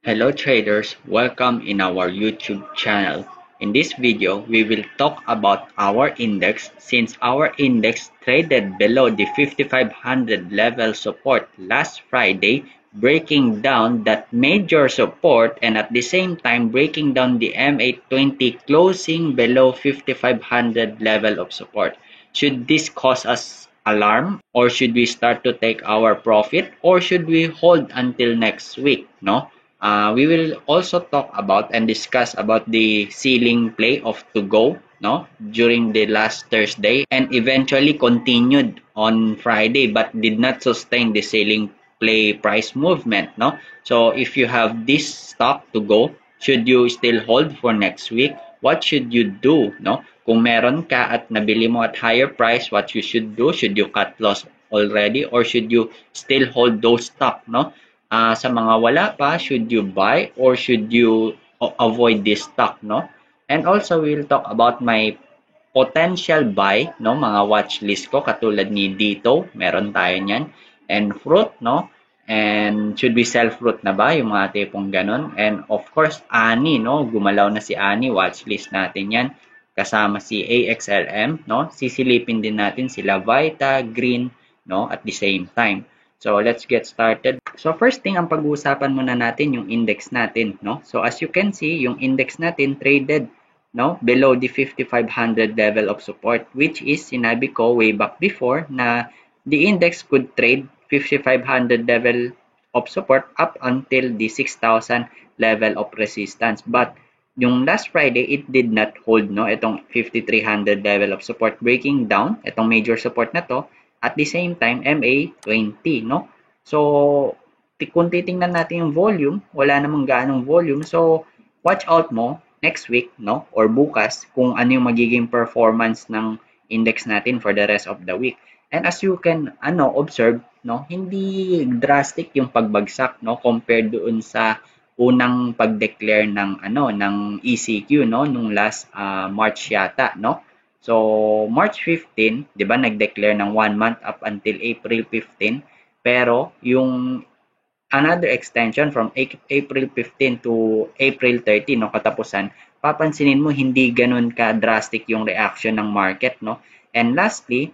Hello traders, welcome in our YouTube channel. In this video, we will talk about our index since our index traded below the 5500 level support last Friday, breaking down that major support and at the same time breaking down the M820 closing below 5500 level of support. Should this cause us alarm or should we start to take our profit or should we hold until next week, no? We will also talk about and discuss about the ceiling play of To Go, no, during the last Thursday and eventually continued on Friday but did not sustain the ceiling play price movement, no. So if you have this stock To Go, should you still hold for next week? What should you do, no? Kung meron ka at nabili mo at higher price, what you should do? Should you cut loss already or should you still hold those stock, no? Sa mga wala pa, should you buy or should you avoid this stock, no? And also, we'll talk about my potential buy, no? Mga watch list ko, katulad ni Dito, meron tayo niyan. And fruit, no? And should we sell fruit na ba? Yung mga tipong ganun. And of course, Ani, no? Gumalaw na si Ani, watch list natin yan. Kasama si AXLM, no? Sisilipin din natin sila Vita, Green, no? At the same time. So, let's get started. So, first thing, ang pag-uusapan muna natin yung index natin, no? So, as you can see, yung index natin traded, no, below the 5500 level of support, which is, sinabi ko way back before na the index could trade 5500 level of support up until the 6000 level of resistance. But, yung last Friday, it did not hold, no, itong 5300 level of support, breaking down, itong major support na to, at the same time, MA20, no? So, kung titingnan natin yung volume, wala namang gaanong volume. So, watch out mo next week, no? Or bukas, kung ano yung magiging performance ng index natin for the rest of the week. And as you can observe, no, hindi drastic yung pagbagsak, no, compared doon sa unang pag-declare ng ng ECQ, no, nung last March yata, no? So, March 15, 'di ba, nag-declare ng 1 month up until April 15, pero yung another extension from April 15 to April 30, no, katapusan, papansinin mo hindi ganun ka-drastic yung reaction ng market, no? And lastly,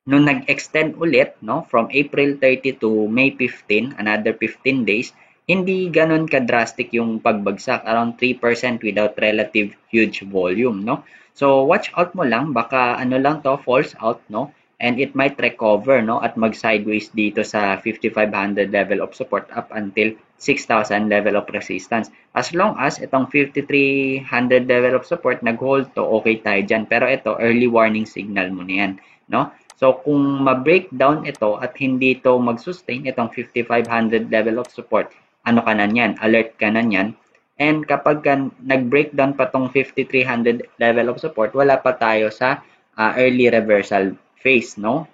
nung nag-extend ulit, no, from April 30 to May 15, another 15 days, hindi ganun ka-drastic yung pagbagsak, around 3% without relative huge volume, no? So, watch out mo lang, baka lang to, falls out, no? And it might recover, no? At mag-sideways dito sa 5500 level of support up until 6000 level of resistance. As long as itong 5300 level of support nag-hold to, okay tayo dyan. Pero ito, early warning signal mo na yan, no? So, kung ma-breakdown ito at hindi ito mag-sustain, itong 5500 level of support, ano ka na yan? Alert ka na yan. And kapag nag-breakdown pa tong 5300 level of support, wala pa tayo sa early reversal phase, no?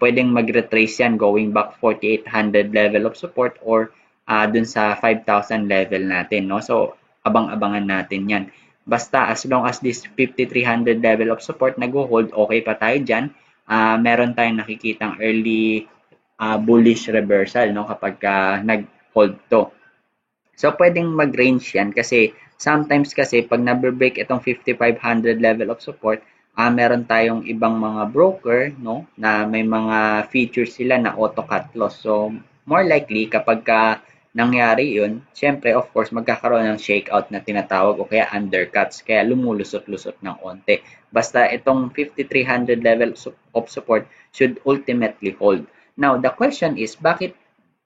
Pwedeng mag-retrace yan going back 4800 level of support or dun sa 5000 level natin, no? So, abang-abangan natin yan. Basta, as long as this 5300 level of support nag-hold, okay pa tayo dyan. Meron tayong nakikitang early bullish reversal, no? Kapag nag-hold to. So, pwedeng mag-range yan kasi sometimes kasi pag na-break itong 5500 level of support, meron tayong ibang mga broker, no, na may mga features sila na auto cut loss. So, more likely kapag nangyari yun, syempre of course magkakaroon ng shakeout na tinatawag o kaya undercuts, kaya lumulusot-lusot ng onte. Basta itong 5300 level of support should ultimately hold. Now, the question is, bakit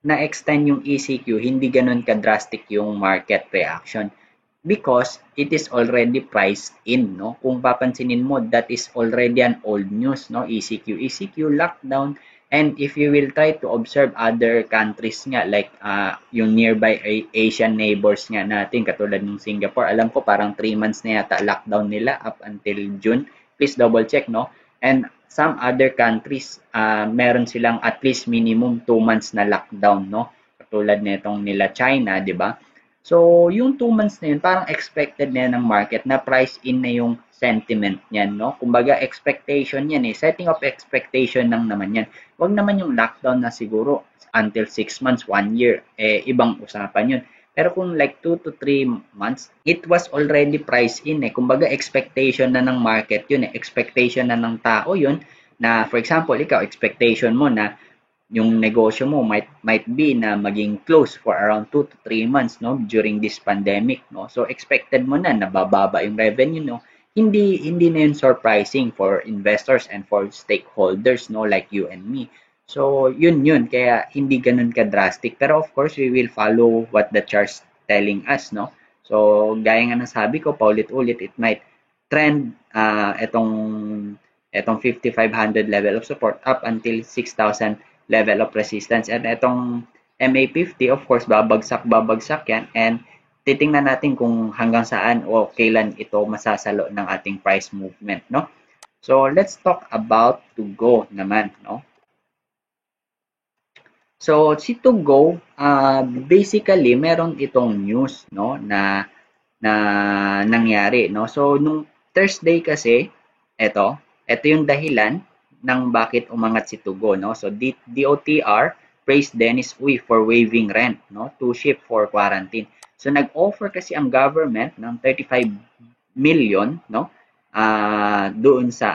na-extend yung ECQ, hindi ganun ka-drastic yung market reaction? Because it is already priced in, no? Kung papansinin mo, that is already an old news, no? ECQ lockdown. And if you will try to observe other countries nga, like yung nearby Asian neighbors nga natin, katulad ng Singapore, alam ko parang 3 months na yata lockdown nila up until June. Please double check, no? And some other countries, meron silang at least minimum 2 months na lockdown, no? Katulad nitong nila China, di ba? So, yung 2 months na yun, parang expected na yan ng market na price in na yung sentiment niyan, no? Kumbaga, expectation yan eh. Setting of expectation lang naman yan. Huwag naman yung lockdown na siguro until 6 months, 1 year, ibang usapan yun. Pero kung like 2 to 3 months, it was already priced in eh. Kumbaga expectation na ng market yun eh. Expectation na ng tao yun na for example, ikaw expectation mo na yung negosyo mo might be na maging close for around 2 to 3 months no during this pandemic no. So expected mo na nabababa yung revenue no. Hindi na yun surprising for investors and for stakeholders no like you and me. So yun kaya hindi ganun ka drastic pero of course we will follow what the chart's telling us no. So gaya nga ng sabi ko paulit-ulit it might trend etong 5500 level of support up until 6000 level of resistance. And itong MA50, of course, babagsak yan. And titingnan natin kung hanggang saan o kailan ito masasalo ng ating price movement, no? So, let's talk about to go naman, no? So, si to go, basically, meron itong news, no, na nangyari, no? So, nung Thursday kasi, ito yung dahilan ng bakit umangat si Tugo, no? So, DOTR praised Dennis Uy for waiving rent, no? To ship for quarantine. So, nag-offer kasi ang government ng 35 million, no? Doon sa,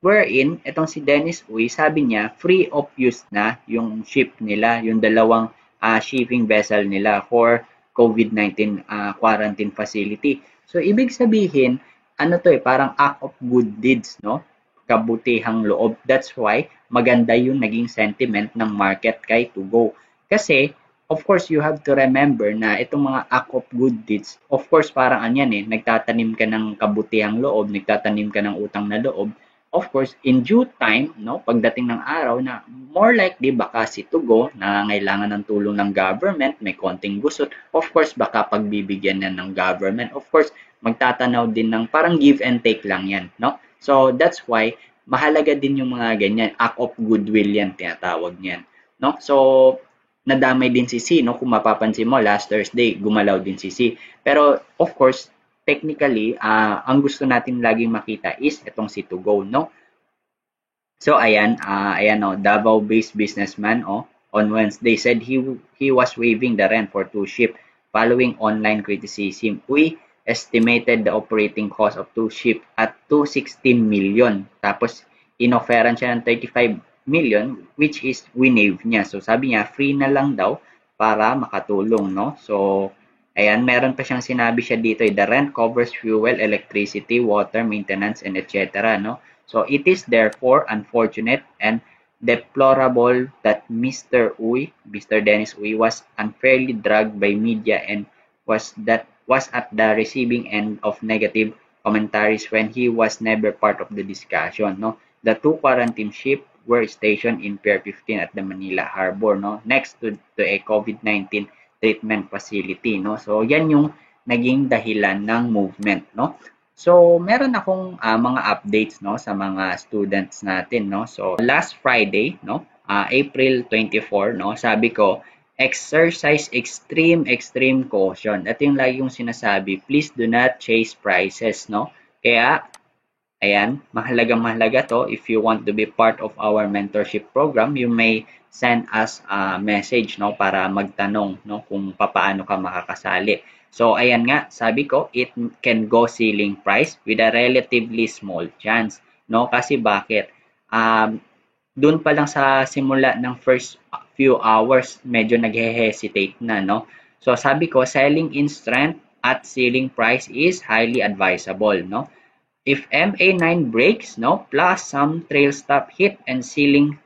wherein, itong si Dennis Uy, sabi niya, free of use na yung ship nila, yung dalawang shipping vessel nila for COVID-19 quarantine facility. So, ibig sabihin, parang act of good deeds, no? Kabutihang loob. That's why maganda yung naging sentiment ng market kay Tugo. Kasi, of course, you have to remember na itong mga act of good deeds, of course, parang anyan nagtatanim ka ng kabutihang loob, nagtatanim ka ng utang na loob. Of course, in due time, no, pagdating ng araw na more likely baka si Tugo nangangailangan ng tulong ng government, may konting gusot, of course, baka pagbibigyan na ng government. Of course, magtatanaw din ng parang give and take lang yan, no? So, that's why, mahalaga din yung mga ganyan, act of goodwill yan, tinatawag niyan, no? So, nadamay din si C, no? Kung mapapansin mo, last Thursday, gumalaw din si C. Pero, of course, technically, ang gusto natin laging makita is itong si to go, no? So, ayan, Davao-based businessman, on Wednesday said he was waiving the rent for two ship following online criticism. We estimated the operating cost of two ship at 260 million. Tapos, inofferan siya ng 35 million, which is winave niya. So, sabi niya, free na lang daw para makatulong, no? So, ayan, meron pa siyang sinabi siya dito, the rent covers fuel, electricity, water, maintenance, and etc., no? So, it is therefore unfortunate and deplorable that Mr. Dennis Uy, was unfairly dragged by media and was at the receiving end of negative commentaries when he was never part of the discussion, no? The two quarantine ships were stationed in Pier 15 at the Manila Harbor, no? Next to a COVID-19 treatment facility, no? So, yan yung naging dahilan ng movement, no? So, meron akong mga updates, no, sa mga students natin, no? So, last Friday, no, April 24, no, sabi ko, exercise extreme caution. At yung lagi yung sinasabi, please do not chase prices, no? Kaya, ayan, mahalaga to. If you want to be part of our mentorship program, you may send us a message, no, para magtanong, no, kung paano ka makakasali. So, ayan nga, sabi ko, it can go ceiling price with a relatively small chance, no? Kasi bakit? Doon pa lang sa simula ng first few hours, medyo naghe-hesitate na, no? So, sabi ko, selling in strength at ceiling price is highly advisable, no? If MA9 breaks, no, plus some trail stop hit and selling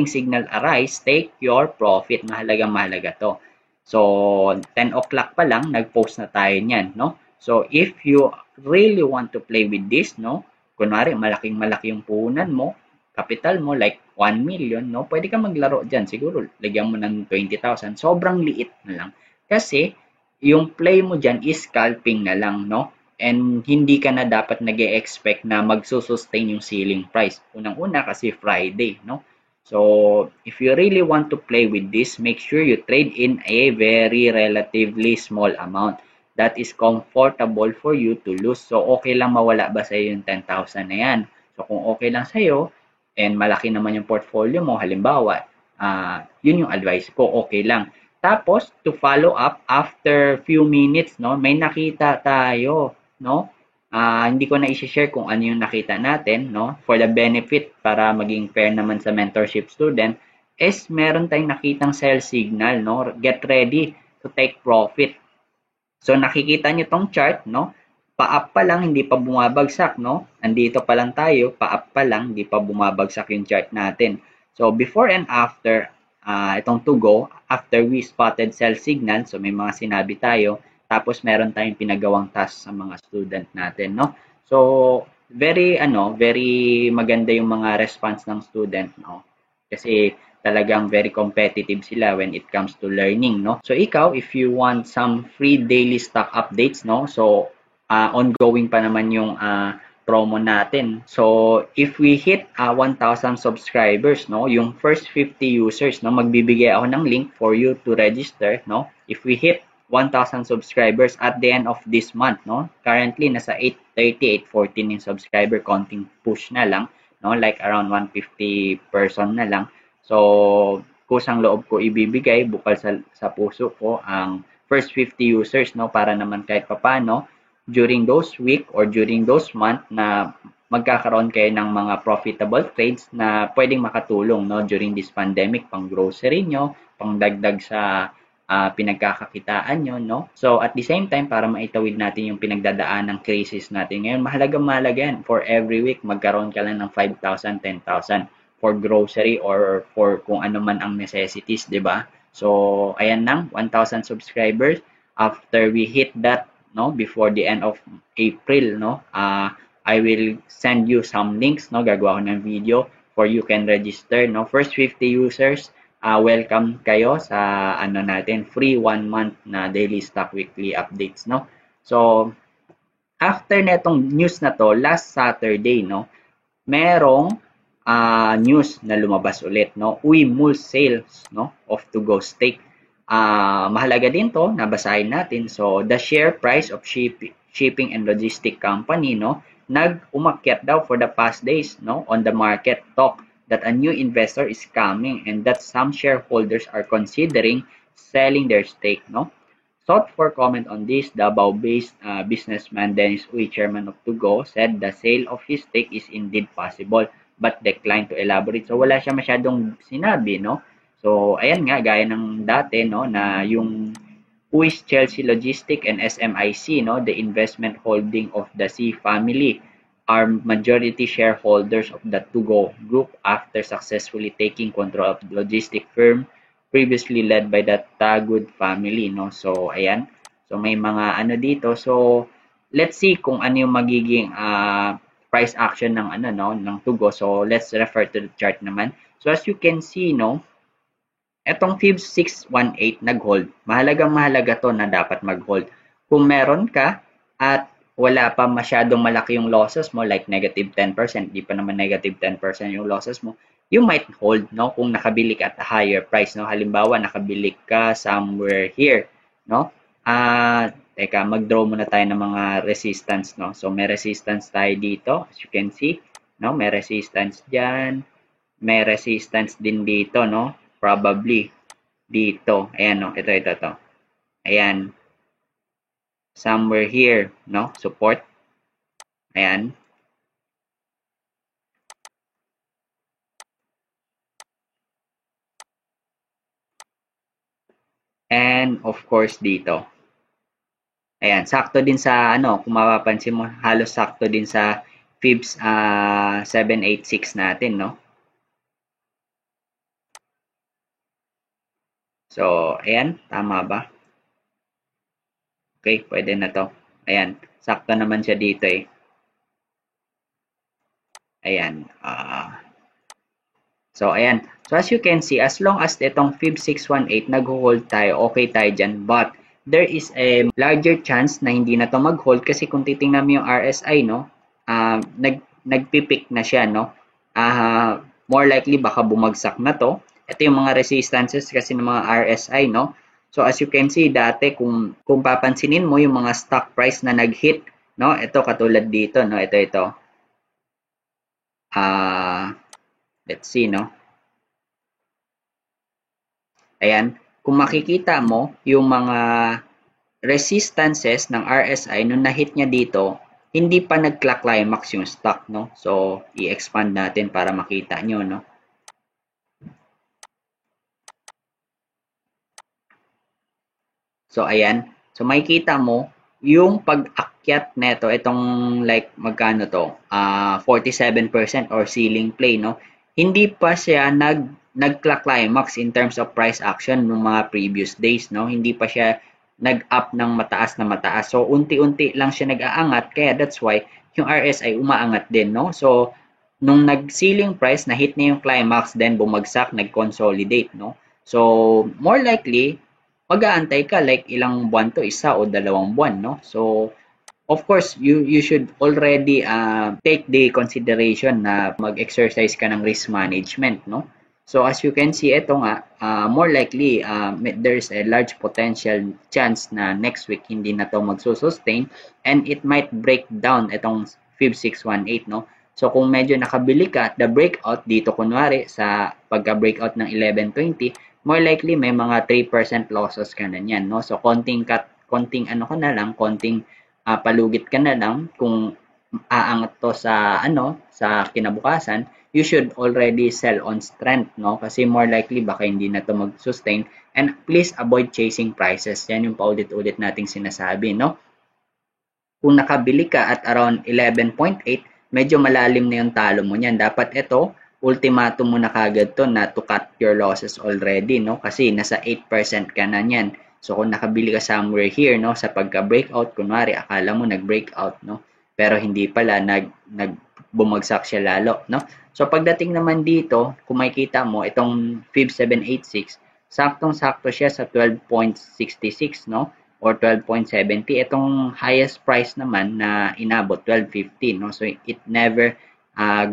signal arise, take your profit. Mahalaga to. So, 10 o'clock pa lang, nag-post na tayo niyan, no? So, if you really want to play with this, no, kunwari, malaki yung puhunan mo, capital mo, like 1 million, no, pwede ka maglaro dyan. Siguro, lagyan mo ng 20,000. Sobrang liit na lang. Kasi, yung play mo dyan is scalping na lang, no? And hindi ka na dapat nag-e-expect na magsusustain yung ceiling price. Unang-una kasi Friday, no? So, if you really want to play with this, make sure you trade in a very relatively small amount that is comfortable for you to lose. So, okay lang mawala ba sa'yo yung 10,000 na yan? So, kung okay lang sa'yo, and malaki naman yung portfolio mo, halimbawa, yun yung advice ko, okay lang. Tapos, to follow up, after few minutes, no, may nakita tayo, no? Hindi ko na i-share kung ano yung nakita natin, no? For the benefit, para maging fair naman sa mentorship student, is meron tayong nakitang sell signal, no? Get ready to take profit. So nakikita niyo tong chart, no? Pa-up pa lang, hindi pa bumabagsak, no? Andito pa lang tayo, pa-up pa lang, hindi pa bumabagsak yung chart natin. So before and after, itong to go, after we spotted sell signal, so may mga sinabi tayo, tapos meron tayong pinagawang task sa mga student natin, no? So very maganda yung mga response ng student, no? Kasi talagang very competitive sila when it comes to learning, no? So ikaw, if you want some free daily stock updates, no? So ongoing pa naman yung promo natin. So if we hit 1,000 subscribers, no, yung first 50 users, no, magbibigay ako ng link for you to register, no? If we hit 1,000 subscribers at the end of this month, no? Currently nasa 830, 814 yung subscriber, konting push na lang, no? Like around 150 person na lang. So, kusang loob ko ibibigay bukal sa puso ko ang first 50 users, no, para naman kahit papano during those week or during those month na magkakaroon kayo ng mga profitable trades na pwedeng makatulong, no, during this pandemic, pang grocery nyo, pang dagdag sa pinagkakakitaan nyo, no? So, at the same time, para maitawid natin yung pinagdadaan ng crisis natin ngayon, mahalaga yan. For every week, magkaroon ka lang ng 5,000, 10,000 for grocery or for kung ano man ang necessities, di ba? So, ayan nang 1,000 subscribers. After we hit that, no, before the end of April, no, I will send you some links, no, gagawa ko ng video for you can register, no. First 50 users, welcome kayo sa ano natin, free 1 month na daily stock weekly updates, no. So, after netong news na to, last Saturday, no, merong news na lumabas ulit, no? Uimul sales, no, of to go steak. Mahalaga din to, nabasahin natin. So, the share price of shipping and logistic company, no, nag-umakyat daw for the past days, no, on the market talk that a new investor is coming and that some shareholders are considering selling their stake, no. Sought for comment on this, Davao-based businessman Dennis Uy, chairman of Tugo, said the sale of his stake is indeed possible but declined to elaborate. So wala siya masyadong sinabi, no? So ayan nga, gaya ng dati, no, na yung Uys Chelsea Logistic and SMIC, no, the investment holding of the C family, are majority shareholders of the Tugo Group after successfully taking control of the logistic firm previously led by the Tagud family, no? So, ayan. So, may mga ano dito. So, let's see kung ano yung magiging price action ng ano, no, ng Tugo. So, let's refer to the chart naman. So, as you can see, no, etong FIBS 618 nag-hold. Mahalaga to na dapat mag-hold. Kung meron ka at wala pa masyadong malaki yung losses mo, like negative 10%, di pa naman negative 10% yung losses mo, you might hold, no, kung nakabili ka at a higher price, no. Halimbawa, nakabili ka somewhere here, no. Teka, mag-draw muna tayo ng mga resistance, no. So, may resistance tayo dito, as you can see, no. May resistance dyan, may resistance din dito, no. Probably dito. Ayan, no. Ito. Ayan. Somewhere here, no. Support. Ayan. And of course dito. Ayan, sakto din sa ano, kung mapapansin mo, halos sakto din sa FIBS 786 natin, no? So, ayan, tama ba? Okay, pwede na to. Ayan, sakto naman siya dito eh. Ayan. So, ayan. So, as you can see, as long as itong FIBS 618 nag-hold tayo, okay tayo dyan. But, there is a larger chance na hindi na to mag-hold kasi kung titingnan mo yung RSI, no, nagpipick na siya, no. More likely, baka bumagsak na to. Ito yung mga resistances kasi ng mga RSI, no. So, as you can see, dati, kung papansinin mo yung mga stock price na nag-hit, no, ito katulad dito, no, ito. Let's see, no. Ayan, kung makikita mo, yung mga resistances ng RSI, nung na-hit niya dito, hindi pa nag-clock climax yung stock, no? So, i-expand natin para makita nyo, no? So, ayan. So, makikita mo, yung pag-akyat neto, itong like, magkano to? 47% or ceiling play, no? Hindi pa siya nag-clock climax in terms of price action ng mga previous days, no? Hindi pa siya nag-up ng mataas na mataas. So, unti-unti lang siya nag-aangat. Kaya that's why yung RSI umaangat din, no? So, nung nag-ceiling price, na-hit na yung climax, then bumagsak, nag-consolidate, no? So, more likely, mag-aantay ka like ilang buwan to, isa o dalawang buwan, no? So, of course, you should already take the consideration na mag-exercise ka ng risk management, no? So, as you can see, ito nga, more likely, there's a large potential chance na next week hindi na to magsusustain and it might break down itong Fib 618, no? So, kung medyo nakabili ka, the breakout dito kunwari sa pagka-breakout ng 1120, more likely may mga 3% losses ka na niyan, no? So, konting ano ka na lang, konting palugit ka na lang kung aangat to sa sa kinabukasan, you should already sell on strength, no? Kasi more likely baka hindi na to mag-sustain, and please avoid chasing prices. Yan yung paulit-ulit nating sinasabi, no? Kung nakabili ka at around 11.8, medyo malalim na yung talo mo niyan. Dapat ito, ultimatum mo na kagad to na to cut your losses already, no? Kasi nasa 8% ka na niyan. So, kung nakabili ka somewhere here, no, sa pagka-breakout, kunwari, akala mo nag-breakout, no? Pero hindi pala, bumagsak siya lalo, no? So, pagdating naman dito, kung makikita mo, itong Fib 786, saktong-sakto siya sa 12.66, no? Or 12.70. Itong highest price naman na inabot, 12.50, no? So, it never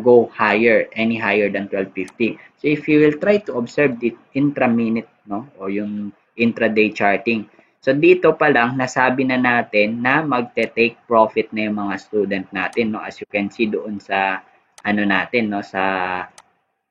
go higher, any higher than 12.50. So, if you will try to observe the intra-minute, no? O yung intraday charting. So, dito pa lang, nasabi na natin na magte-take profit na yung mga student natin, no? As you can see doon sa, natin, no? Sa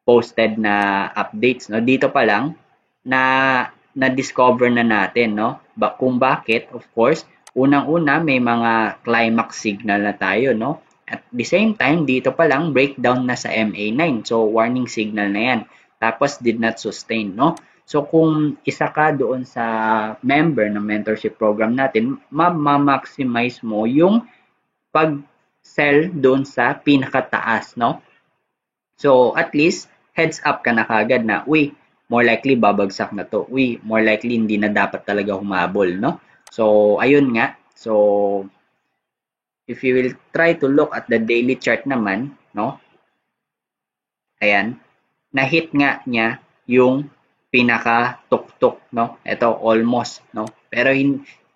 posted na updates, no? Dito pa lang, na-discover na natin, no? Kung bakit, of course, unang-una, may mga climax signal na tayo, no? At the same time, dito pa lang, breakdown na sa MA9. So, warning signal na yan. Tapos, did not sustain, no? So, kung isa ka doon sa member ng mentorship program natin, ma-maximize mo yung pag-sell doon sa pinakataas, no? So, at least, heads up ka na kagad na, uy, more likely babagsak na to. Uy, more likely hindi na dapat talaga humabol, no? So, ayun nga. So, if you will try to look at the daily chart naman, no? Ayan, na-hit nga niya yung pinaka-tuktok, no? Ito, almost, no? Pero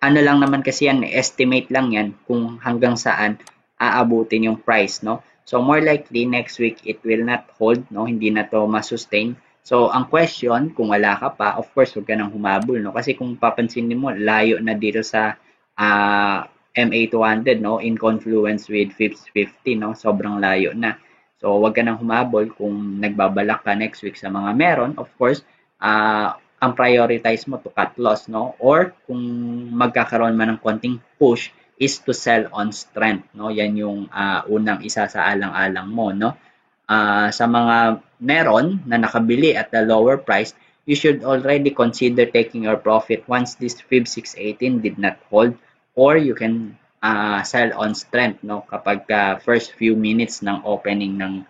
ano lang naman kasi yan, estimate lang yan kung hanggang saan aabutin yung price, no? So, more likely, next week, it will not hold, no? Hindi na to masustain. So, ang question, kung wala ka pa, of course, huwag ka nang humabol, no? Kasi kung papansinin mo, layo na dito sa MA200, no? In confluence with FIPS 50, no? Sobrang layo na. So, huwag ka nang humabol kung nagbabalak ka next week sa mga meron. Of course, ang prioritize mo to cut loss, no? Or kung magkakaroon man ng konting push is to sell on strength, no? Yan yung unang isa sa alang-alang mo, no? Sa mga meron na nakabili at the lower price, you should already consider taking your profit once this Fib 618 did not hold, or you can sell on strength, no? Kapag first few minutes ng opening ng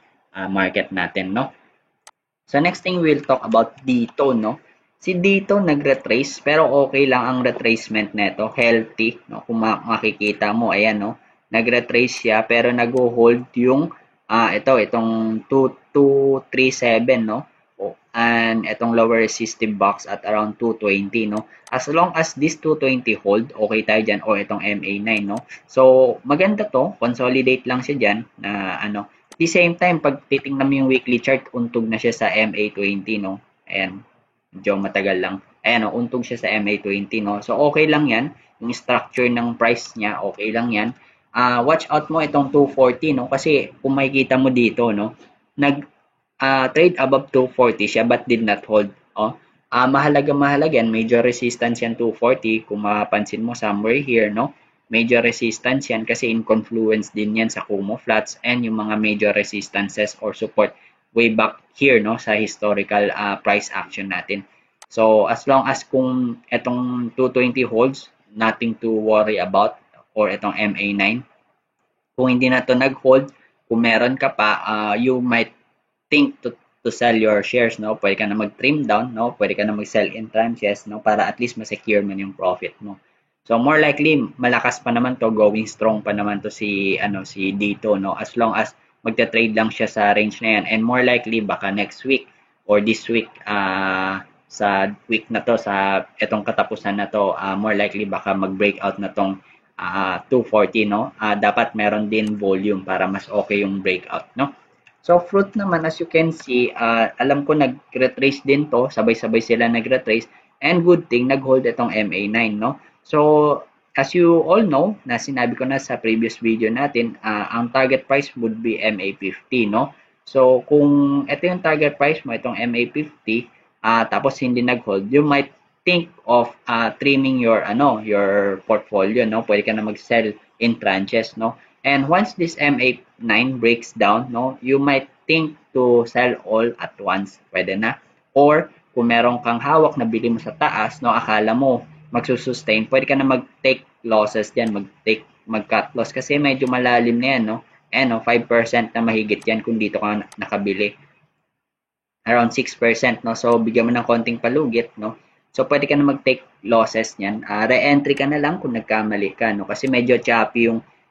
market natin, no? So, next thing we'll talk about dito, no? Si dito nag-retrace, pero okay lang ang retracement nito, healthy, no? Kung makikita mo, ayan, no? Nag-retrace siya, pero nag-hold yung, itong 2237, no? And itong lower resistive box at around 220, no? As long as this 220 hold, okay tayo dyan, o itong MA9, no? So, maganda to, consolidate lang siya dyan, na At the same time, pag titingnan mo yung weekly chart, untog na siya sa MA20, no? Ayan, medyo matagal lang. Ayan, no? Untog siya sa MA20, no? So, okay lang yan. Yung structure ng price niya, okay lang yan. Watch out mo itong 240, no? Kasi kung makikita mo dito, no? Trade above 240 siya but did not hold. Oh. Mahalaga yan, major resistance yan 240 kung mapapansin mo somewhere here, no? Major resistance yan kasi in confluence din yan sa Kumo Flats and yung mga major resistances or support way back here, no, sa historical price action natin. So as long as kung etong 220 holds, nothing to worry about, or itong MA9. Kung hindi na to nag-hold, kung meron ka pa, you might think to sell your shares, no? Pwede ka na mag-trim down, no? Pwede ka na mag-sell in tranches, no? Para at least ma-secure man yung profit mo. So more likely, malakas pa naman to, going strong pa naman to si dito, no? As long as magta-trade lang siya sa range na yan. And more likely, baka next week or this week, sa week na to, sa etong katapusan na to, more likely baka mag-breakout na tong 240, no? Dapat meron din volume para mas okay yung breakout, no? So fruit naman, as you can see, alam ko nag-retrace din to, sabay-sabay sila nag-retrace, and good thing nag-hold itong MA9, no? So as you all know, na sinabi ko na sa previous video natin, ang target price would be MA50, no? So kung ito yung target price mo, itong MA50, tapos hindi nag-hold, you might think of trimming your portfolio, no? Pwede ka na mag-sell in tranches, no? And once this MA9 breaks down, no, you might think to sell all at once. Pwede na. Or kung meron kang hawak na bili mo sa taas, no, akala mo magsusustain, pwede ka na mag-take losses diyan, mag-cut loss kasi medyo malalim na yan, no? And 5% na mahigit yan kung dito ka nakabili. Around 6%, no? So bigyan mo ng konting palugit, no? So pwede ka na mag-take losses niyan. Re-entry ka na lang kung nagkamali ka, no? Kasi medyo choppy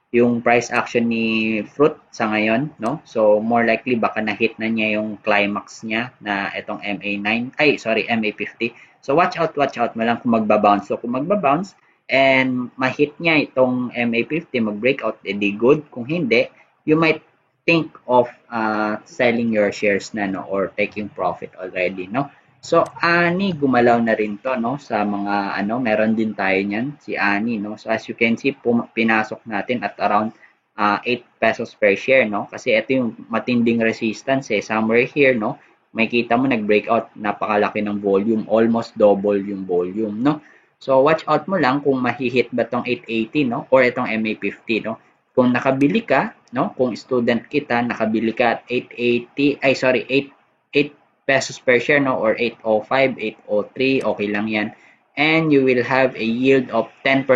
yung price action ni Fruit sa ngayon, no? So more likely baka na-hit na niya yung climax niya na itong MA50. So watch out mo lang kung magba-bounce. So kung magba-bounce and ma-hit niya itong MA50, mag-breakout, edi good. Kung hindi, you might think of selling your shares na, no, or taking profit already, no? So Ani gumalaw na rin to, no, sa mga meron din tayo niyan, si Ani, no. So as you can see, pinasok natin at around 8 pesos per share, no, kasi ito yung matinding resistance somewhere here, no. Makikita mo nag-breakout, napakalaki ng volume, almost double yung volume, no. So watch out mo lang kung mahihit ba tong 880, no, or itong MA50, no. Kung nakabili ka, no, kung student kita, nakabili ka at 880, 8 pesos per share, no, or 805, 803, okay lang yan. And you will have a yield of 10%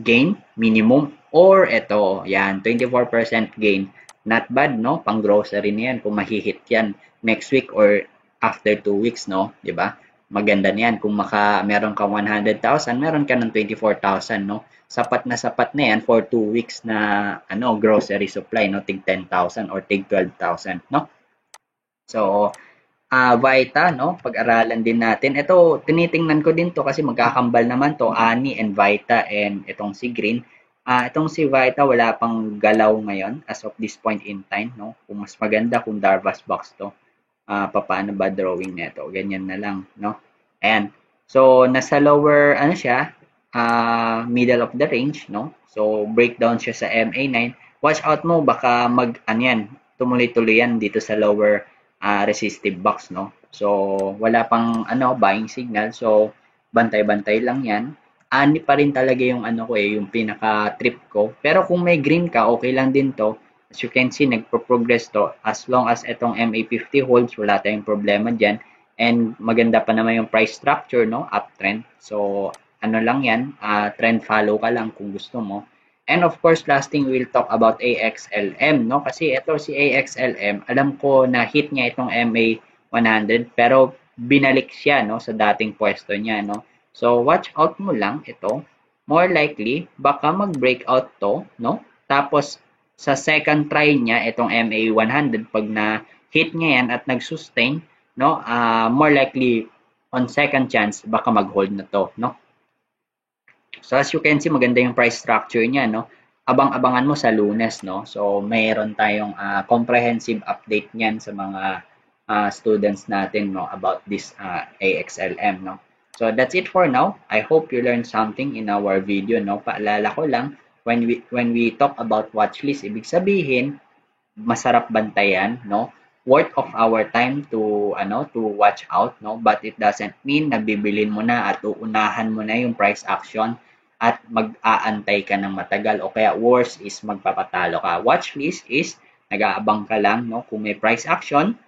gain minimum, or ito, yan, 24% gain. Not bad, no? Pang grocery na yan kung mahihit yan next week or after 2 weeks, no? 'Di ba? Maganda niyan kung meron ka 100,000, meron ka ng 24,000, no? Sapat na yan for 2 weeks na grocery supply, no? Tig 10,000 or tig 12,000, no? So Vita, no? Pag-aralan din natin. Ito, tinitingnan ko din to kasi magkakambal naman to, Ani and Vita and itong si Green. Itong si Vita wala pang galaw ngayon as of this point in time, no? Kung mas maganda kung Darvas box to, paano ba drawing nito? Ganyan na lang, no? Ayan. So nasa lower siya, middle of the range, no? So breakdown siya sa MA9. Watch out mo baka tumuloy-tuloy yan dito sa lower resistive box, no? So wala pang buying signal, so bantay-bantay lang yan. Ani pa rin talaga yung yung pinaka-trip ko. Pero kung may green ka, okay lang din to. As you can see, nagpo-progress to. As long as itong MA50 holds, wala tayong problema dyan. And maganda pa naman yung price structure, no? Uptrend. So lang yan, trend follow ka lang kung gusto mo. And of course, last thing, we'll talk about AXLM, no? Kasi ito si AXLM, alam ko na hit niya itong MA100, pero binalik siya, no, sa dating pwesto niya, no? So watch out mo lang ito. More likely, baka mag-breakout to, no? Tapos sa second try niya itong MA100, pag na-hit niya yan at nag-sustain, no? More likely on second chance baka mag-hold na to, no? So as you can see, maganda yung price structure niya, no? Abang-abangan mo sa Lunes, no? So mayroon tayong comprehensive update niyan sa mga students natin, no, about this AXLM, no? So that's it for now. I hope you learned something in our video, no? Paalala ko lang, when we talk about watchlist, ibig sabihin masarap bantayan, no? worth of our time to watch out, no, but it doesn't mean na bibilin mo na at uunahan mo na yung price action at mag-aantay ka ng matagal, o kaya worse is magpapatalo ka. Watch list is nag-aabang ka lang, no, kung may price action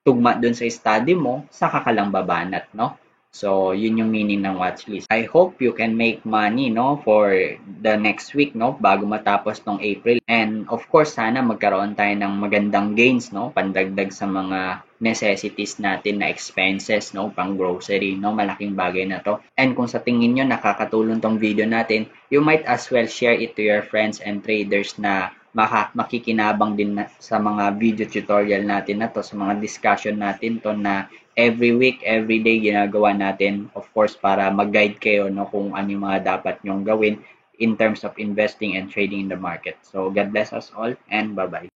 tugma dun sa study mo, saka ka lang babanat, no? So, yun yung meaning ng watch list. I hope you can make money, no, for the next week, no, bago matapos tong April. And of course, sana magkaroon tayo ng magandang gains, no, pandagdag sa mga necessities natin na expenses, no, pang grocery, no, malaking bagay na to. And kung sa tingin nyo nakakatulong tong video natin, you might as well share it to your friends and traders na makikinabang din sa mga video tutorial natin na to, sa mga discussion natin to na every week, every day ginagawa natin, of course, para mag-guide kayo, no, kung ano yung mga dapat nyong gawin in terms of investing and trading in the market. So, God bless us all and bye-bye.